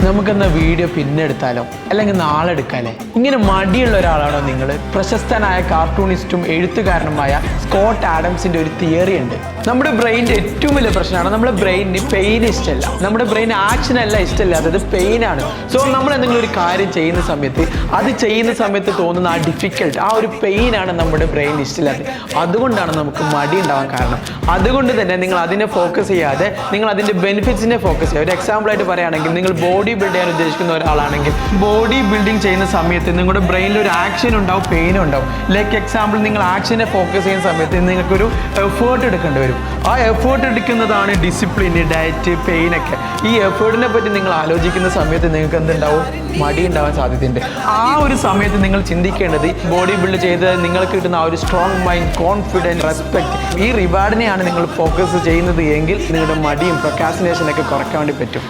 നമുക്കെന്ന video പിന്നെ എടുത്താലോ, അല്ലെങ്കിൽ നാളെ എടുക്കാല്ലേ? ഇങ്ങനെ മടിയുള്ള ഒരാളാണോ നിങ്ങൾ? പ്രശസ്തനായ കാർട്ടൂണിസ്റ്റും എഴുത്തുകാരനുമായ സ്കോട്ട് ആഡംസിന്റെ ഒരു തിയറി ഉണ്ട്. നമ്മുടെ ബ്രെയിനിന്റെ ഏറ്റവും വലിയ പ്രശ്നമാണ് നമ്മുടെ ബ്രെയിനിന് പെയിൻ ഇഷ്ടമല്ല. നമ്മുടെ ബ്രെയിൻ ആക്ഷൻ അല്ല ഇഷ്ടമല്ലാത്തത്, പെയിൻ ആണ്. സോ നമ്മൾ എന്തെങ്കിലും ഒരു കാര്യം ചെയ്യുന്ന സമയത്ത് തോന്നുന്ന ആ ഡിഫിക്കൽട്ട്, ആ ഒരു പെയിൻ ആണ് നമ്മുടെ ബ്രെയിൻ ഇഷ്ടമില്ലാത്തത്. അതുകൊണ്ടാണ് നമുക്ക് മടി ഉണ്ടാവാൻ കാരണം. അതുകൊണ്ട് തന്നെ നിങ്ങൾ അതിനെ ഫോക്കസ് ചെയ്യാതെ നിങ്ങൾ അതിന്റെ ബെനിഫിറ്റ്സിനെ ഫോക്കസ് ചെയ്യുക. ഒരു എക്സാമ്പിൾ ആയിട്ട് പറയുകയാണെങ്കിൽ, നിങ്ങൾ ബോഡി ബിൽഡ് ചെയ്യാൻ ഉദ്ദേശിക്കുന്ന ഒരാളാണെങ്കിൽ ബോഡി ബിൽഡിംഗ് ചെയ്യുന്ന സമയത്ത് നിങ്ങളുടെ ബ്രെയിനിൽ ഒരു ആക്ഷൻ ഉണ്ടാവും, പെയിനും ഉണ്ടാവും. ലൈക്ക് എക്സാമ്പിൾ, നിങ്ങൾ ആക്ഷനെ ഫോക്കസ് ചെയ്യുന്ന സമയത്ത് നിങ്ങൾക്കൊരു എഫേർട്ട് എടുക്കേണ്ടി വരും. ആ എഫേർട്ട് എടുക്കുന്നതാണ് ഡിസിപ്ലിൻ, ഡയറ്റ്, പെയിനൊക്കെ. ഈ എഫേർട്ടിനെ പറ്റി നിങ്ങൾ ആലോചിക്കുന്ന സമയത്ത് നിങ്ങൾക്ക് എന്തുണ്ടാവും? മടി ഉണ്ടാവാൻ സാധ്യതയുണ്ട്. ആ ഒരു സമയത്ത് നിങ്ങൾ ചിന്തിക്കേണ്ടത് ബോഡി ബിൽഡ് ചെയ്ത് നിങ്ങൾക്ക് കിട്ടുന്ന ആ ഒരു സ്ട്രോങ് മൈൻഡ്, കോൺഫിഡൻസ്, റെസ്പെക്ട്, ഈ റിവാർഡിനെയാണ് നിങ്ങൾ ഫോക്കസ് ചെയ്യുന്നത് എങ്കിൽ നിങ്ങളുടെ മടിയും പ്രൊക്രാസ്റ്റിനേഷനൊക്കെ കുറയ്ക്കാൻ വേണ്ടി പറ്റും.